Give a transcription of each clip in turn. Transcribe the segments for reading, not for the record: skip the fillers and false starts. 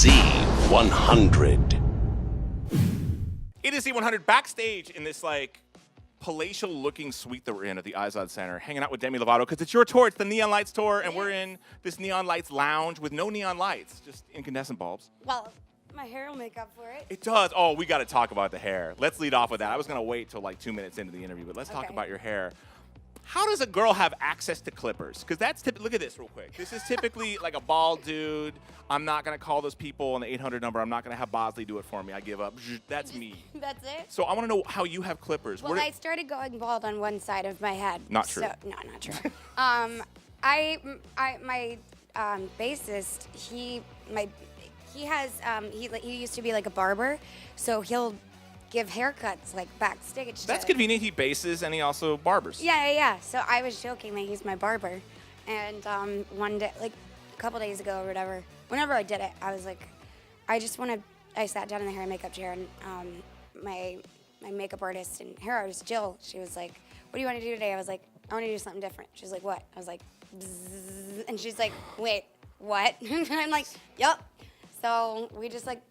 C100. It is C100 backstage in this like palatial-looking suite that we're in at the Izod Center, hanging out with Demi Lovato because it's your tour. It's the Neon Lights tour, and we're in this Neon Lights lounge with no neon lights, just incandescent bulbs. Well, my hair will make up for it. It does. Oh, we got to talk about the hair. Let's lead off with that. I was going to wait till like 2 minutes into the interview, but let's talk about your hair. How does a girl have access to clippers? Because that's look at this real quick. This is typically like a bald dude. I'm not going to call those people on the 800 number. I'm not going to have Bosley do it for me. I give up. That's me. That's it? So I want to know how you have clippers. Well, I started going bald on one side of my head. Not true. So, no, not true. My bassist, he used to be like a barber, so he'll give haircuts like backstage. That's convenient. He basses and he also barbers. Yeah. So I was joking that he's my barber, and one day, like a couple days ago or whatever, whenever I did it, I was like, I sat down in the hair and makeup chair, and my makeup artist and hair artist, Jill, she was like, what do you want to do today? I was like, I want to do something different. She's like, what? I was like, bzzz. And she's like, wait, what? And I'm like, yup. So we just like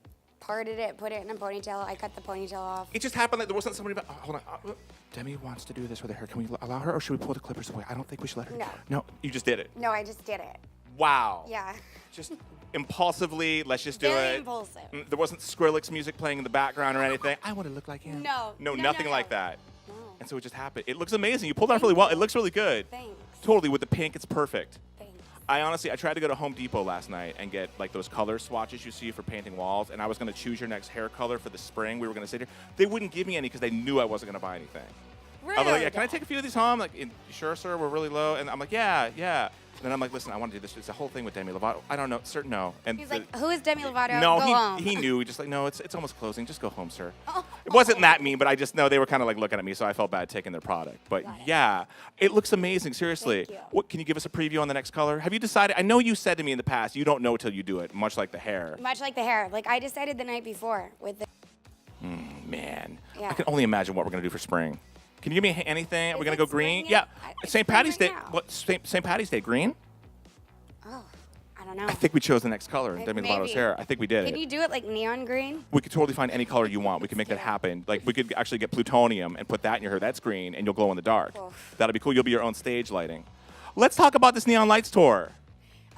parted it, put it in a ponytail. I cut the ponytail off. It just happened that there wasn't somebody about, hold on. Demi wants to do this with her hair. Can we allow her, or should we pull the clippers away? I don't think we should let her. No, you just did it. No, I just did it. Wow. Yeah. Just impulsively, let's just do Very it. impulsive. There wasn't Skrillex music playing in the background or anything. I want to look like him. No, nothing like that. No. And so it just happened. It looks amazing. You pulled it off really well. It looks really good. Thanks. Totally. With the pink, it's perfect. Thanks. I tried to go to Home Depot last night and get like those color swatches you see for painting walls, and I was going to choose your next hair color for the spring. We were going to sit here. They wouldn't give me any because they knew I wasn't going to buy anything. Rude. I was like, yeah, can I take a few of these home? Like, sure, sir, we're really low. And I'm like, yeah. And then I'm like, listen, I want to do this. It's a whole thing with Demi Lovato. I don't know, sir, no. And He's like, who is Demi Lovato? no, Go home. he knew. Just like, no, it's almost closing. Just go home, sir. Oh. It wasn't that mean, but I just know they were kind of like looking at me, so I felt bad taking their product. But yeah, it looks amazing. Seriously. Thank you. What can you give us a preview on the next color? Have you decided? I know you said to me in the past you don't know till you do it, much like the hair. Much like the hair. Like I decided the night before with the. Man, Yeah. I can only imagine what we're gonna do for spring. Can you give me anything? We're gonna go green. spring Yeah, yet? It's St. Patty's Day. spring right now. What? St. Patty's Day. Green. Oh, I don't know. I think we chose the next color in Demi Maybe. Lovato's hair. I think we did Can it. you do it like neon green? We could totally find any color you want. We can make that happen. Like, we could actually get plutonium and put that in your hair. That's green, and you'll glow in the dark. Oof. That'll be cool. You'll be your own stage lighting. Let's talk about this Neon Lights tour.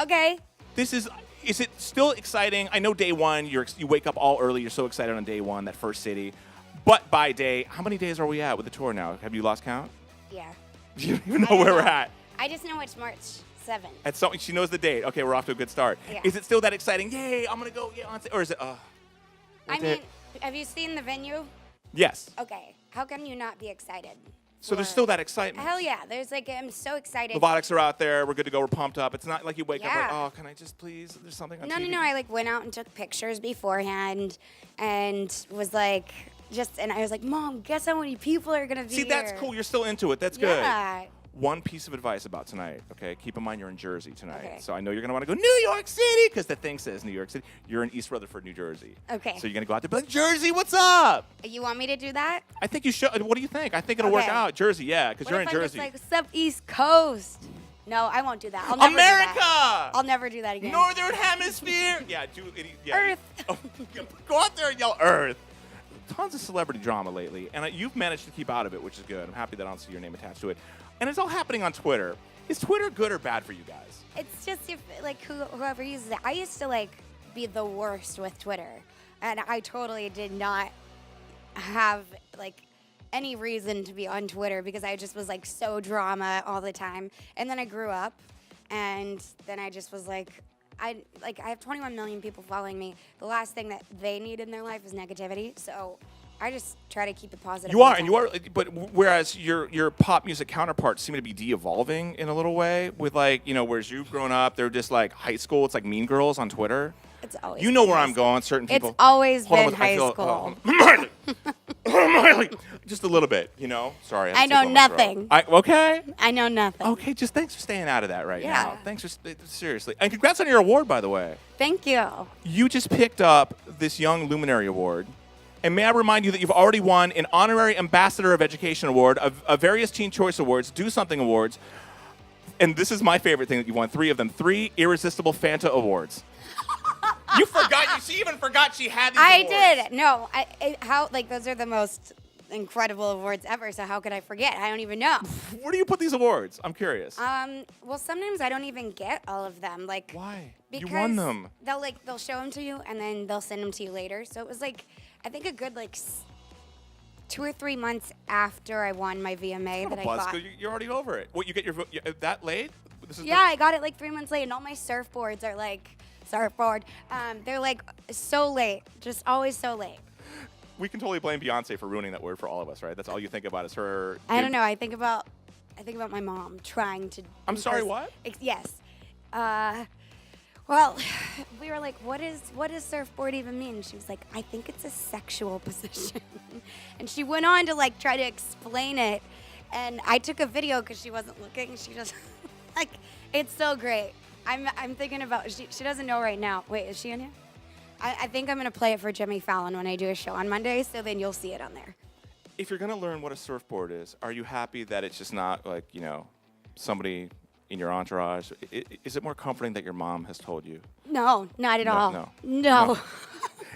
Okay. Is it still exciting? I know day one, you wake up all early. You're so excited on day one, that first city. But by day, how many days are we at with the tour now? Have you lost count? Yeah. You don't even know where we're at. I just know it's March 7th. She knows the date. Okay, we're off to a good start. Yeah. Is it still that exciting? Yay, I'm going to go on stage. Or is it, I mean, have you seen the venue? Yes. Okay. How can you not be excited? So there's still that excitement. Hell yeah. There's like, I'm so excited. Robotics are out there. We're good to go. We're pumped up. It's not like you wake up like, Yeah. oh, can I just please? There's something on No. TV. I like went out and took pictures beforehand and was like, and I was like, Mom, guess how many people are going to be See, that's here? cool. You're still into it. That's Yeah. good. One piece of advice about tonight, okay? Keep in mind you're in Jersey tonight. Okay. So I know you're going to want to go New York City because the thing says New York City. You're in East Rutherford, New Jersey. Okay. So you're going to go out there and be like, Jersey, what's up? You want me to do that? I think you should. What do you think? I think it'll work Okay. out. Jersey, yeah, because What you're if in I'm Jersey. just like, sup, East Coast? No, I won't do that. I'll never America! do that. I'll never do that again. Northern Hemisphere! Yeah, Earth. Oh, go out there and yell Earth. Tons of celebrity drama lately, and you've managed to keep out of it, which is good. I'm happy that I don't see your name attached to it. And it's all happening on Twitter. Is Twitter good or bad for you guys? It's just if like whoever uses it. I used to like be the worst with Twitter, and I totally did not have like any reason to be on Twitter because I just was like so drama all the time. And then I grew up, and then I just was like, I have 21 million people following me. The last thing that they need in their life is negativity. So I just try to keep it positive. You are, and you are, but whereas your pop music counterparts seem to be de-evolving in a little way with like, whereas you've grown up, they're just like high school. It's like Mean Girls on Twitter. It's always You know been where high I'm school. going, certain people. It's always Hold on, been I high feel- school. Miley. Miley. Just a little bit, Sorry. I know nothing. Okay. I know nothing. Okay, just thanks for staying out of that right Yeah. now. Thanks for, seriously. And congrats on your award, by the way. Thank you. You just picked up this Young Luminary Award. And may I remind you that you've already won an Honorary Ambassador of Education Award, a various Teen Choice Awards, Do Something Awards, and this is my favorite thing that you won, 3 of them, 3 Irresistible Fanta Awards. You forgot. She even forgot she had these I awards. did. No, how like those are the most incredible awards ever. So how could I forget? I don't even know. Where do you put these awards? I'm curious. Well, sometimes I don't even get all of them. Like Why? Because You won them. They'll show them to you and then they'll send them to you later. So it was like I think a good 2 or 3 months after I won my VMA that I got. You're already over it. What, you get your that late? This is Yeah, I got it like 3 months late, and all my surfboards are like they're like so late, just always so late. We can totally blame Beyonce for ruining that word for all of us, right? That's all you think about is her. I don't know. I think about my mom trying to. I'm sorry, what? Yes. Well, we were like, what does surfboard even mean? She was like, I think it's a sexual position. And she went on to like try to explain it. And I took a video because she wasn't looking. She just like, it's so great. I'm thinking about, she doesn't know right now. Wait, is she in here? I think I'm going to play it for Jimmy Fallon when I do a show on Monday. So then you'll see it on there. If you're going to learn what a surfboard is, are you happy that it's just not like, somebody in your entourage? Is it more comforting that your mom has told you? No, not at all. No.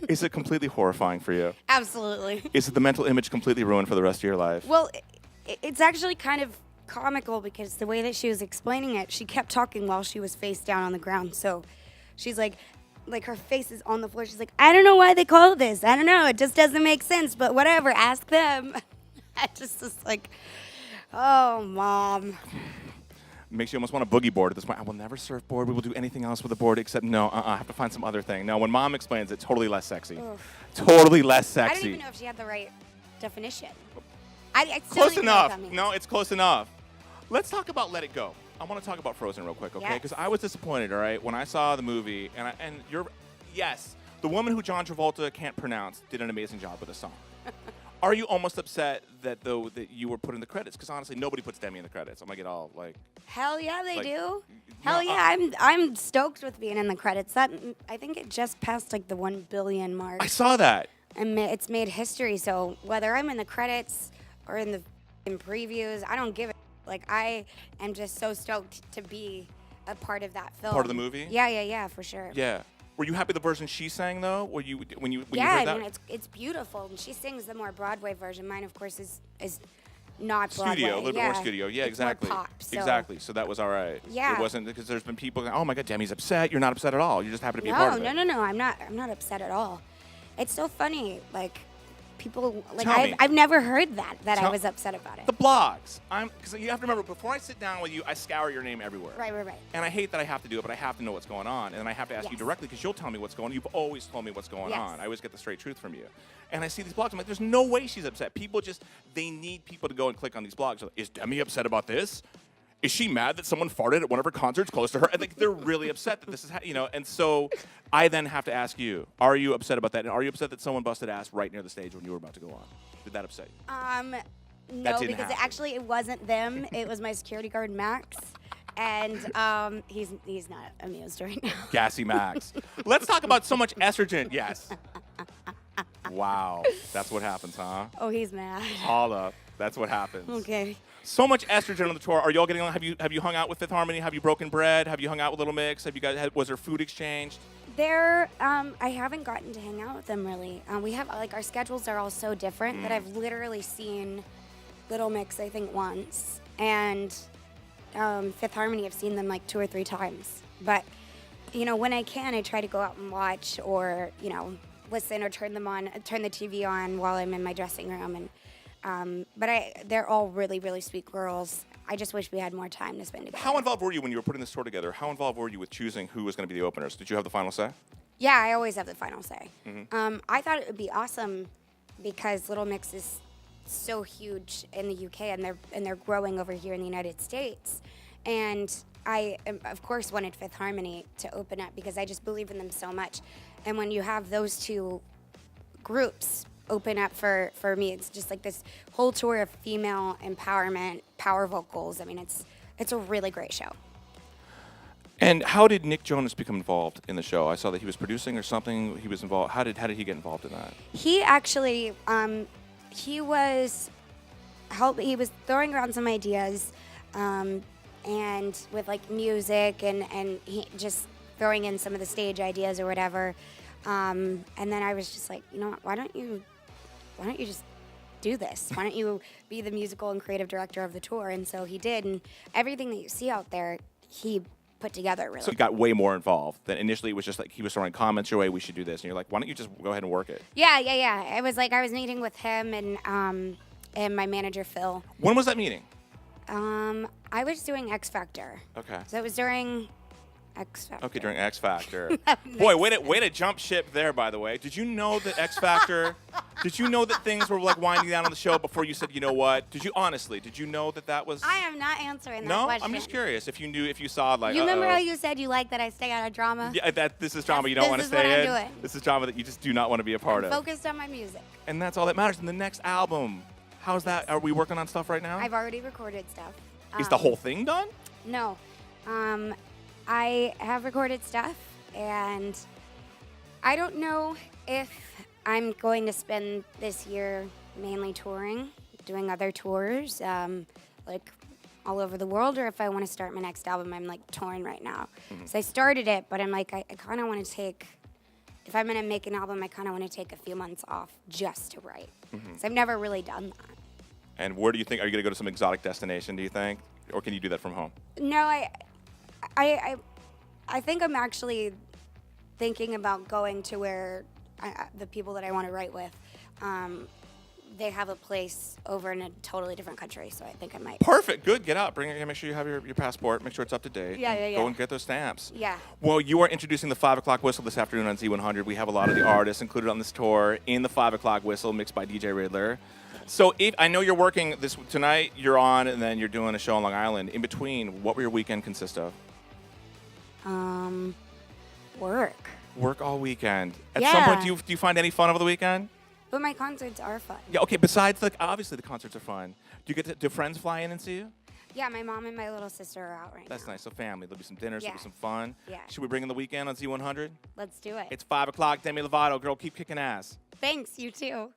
Is it completely horrifying for you? Absolutely. Is the mental image completely ruined for the rest of your life? Well, it's actually kind of comical because the way that she was explaining it, she kept talking while she was face down on the ground. So she's like her face is on the floor. She's like, I don't know why they call it this. I don't know. It just doesn't make sense. But whatever. Ask them. I just was like, oh, Mom. Makes you almost want a boogie board at this point. I will never surfboard. We will do anything else with the board except I have to find some other thing. No, when Mom explains it, totally less sexy. Oof. Totally less sexy. I don't even know if she had the right definition. I still Close don't even know what enough. that means. No, it's close enough. Let's talk about Let It Go. I want to talk about Frozen real quick, okay? Yes. Because I was disappointed, all right, when I saw the movie, yes, the woman who John Travolta can't pronounce did an amazing job with the song. Are you almost upset that you were put in the credits? Because honestly, nobody puts Demi in the credits. I'm gonna get all like. Hell yeah, they like, do. no, Hell yeah, I'm stoked with being in the credits. I think it just passed like the 1 billion mark. I saw that. And it's made history. So whether I'm in the credits or in previews, I don't give it. Like I am just so stoked to be a part of that film. Part of the movie? Yeah, for sure. Yeah. Were you happy the version she sang though? When you Yeah, heard that? I mean it's beautiful. And she sings the more Broadway version. Mine, of course, is not Broadway. Studio, a little bit more studio. Yeah, it's exactly. More pop, so. Exactly. So that was all right. Yeah. It wasn't because there's been people going, oh my God, Demi's upset. You're not upset at all. You just happen to be a No, part of it. no. I'm not upset at all. It's so funny. Like people like Tell me. I've never heard that I Tell- was upset about it. The blogs. Because you have to remember, before I sit down with you, I scour your name everywhere. Right. And I hate that I have to do it, but I have to know what's going on. And then I have to ask you Yes. directly because you'll tell me what's going on. You've always told me what's going Yes. on. I always get the straight truth from you. And I see these blogs. I'm like, there's no way she's upset. They need people to go and click on these blogs. Like, is Demi upset about this? Is she mad that someone farted at one of her concerts close to her? I think they're really upset that this is, and so I then have to ask you, are you upset about that? And are you upset that someone busted ass right near the stage when you were about to go on? Did that upset you? No, didn't because happen. it wasn't them. It was my security guard Max, and he's not amused right now. Gassy Max. Let's talk about so much estrogen. Yes. Wow. That's what happens, huh? Oh, he's mad. All up. That's what happens. Okay. So much estrogen on the tour. Are y'all getting along? Have you hung out with Fifth Harmony? Have you broken bread? Have you hung out with Little Mix? Was there food exchanged? I haven't gotten to hang out with them really. We have our schedules are all so different that I've literally seen Little Mix I think once, and Fifth Harmony I've seen them like 2 or 3 times. But when I can, I try to go out and watch or listen or turn the TV on while I'm in my dressing room but they're all really, really sweet girls. I just wish we had more time to spend together. How involved were you when you were putting this tour together? How involved were you with choosing who was going to be the openers? Did you have the final say? Yeah, I always have the final say. Mm-hmm. I thought it would be awesome because Little Mix is so huge in the UK and they're growing over here in the United States. And I, of course, wanted Fifth Harmony to open up because I just believe in them so much. And when you have those two groups open up for me, it's just like this whole tour of female empowerment, power vocals. I mean, it's a really great show. And how did Nick Jonas become involved in the show? I saw that he was producing or something. He was involved. How did he get involved in that? He actually, he was throwing around some ideas, and with like music and he just throwing in some of the stage ideas or whatever. And then I was just like, you know what, why don't you just do this? Why don't you be the musical and creative director of the tour? And so he did, and everything that you see out there, he put together really. So you got way more involved than initially. It was just like he was throwing comments your way, we should do this. And you're like, why don't you just go ahead and work it? Yeah. It was like I was meeting with him and my manager, Phil. When was that meeting? I was doing X Factor. Okay. So it was during X Factor. Okay, during X Factor. Boy, way to jump ship there, by the way. Did you know that X Factor, did you know that things were like winding down on the show before you said, you know what? Did you know that was? I am not answering that No? question. I'm just curious if you saw like, You remember how you said you like that I stay out of drama? Yeah, this is drama you don't want to This is what stay in. I'm doing. This is drama that you just do not want to be a part of. Focused on my music. And that's all that matters. And the next album, how's that? Are we working on stuff right now? I've already recorded stuff. Is the whole thing done? No. I have recorded stuff, and I don't know if I'm going to spend this year mainly touring, doing other tours, like all over the world, or if I want to start my next album. I'm like torn right now. So I started it, but I'm like, I kind of want to take, if I'm going to make an album, I kind of want to take a few months off just to write. So I've never really done that. And where do you think, are you going to go to some exotic destination, do you think? Or can you do that from home? No, I think I'm actually thinking about going to where the people that I want to write with, they have a place over in a totally different country, so I think I might. Perfect. Good. Get out. Bring it. Make sure you have your passport. Make sure it's up to date. Yeah. Go and get those stamps. Yeah. Well, you are introducing the 5 o'clock whistle this afternoon on Z100. We have a lot of the artists included on this tour in the 5 o'clock whistle, mixed by DJ Riddler. So if I know you're working this tonight, you're on, and then you're doing a show on Long Island. In between, what will your weekend consist of? Work. Work all weekend. At some point, do you find any fun over the weekend? But my concerts are fun. Yeah. Okay. Besides, obviously the concerts are fun. Do friends fly in and see you? Yeah, my mom and my little sister are out right now. That's nice. So family. There'll be some dinners. There'll be Yeah. some fun. Yeah. Should we bring in the weekend on Z100? Let's do it. It's 5 o'clock. Demi Lovato, girl, keep kicking ass. Thanks, you too.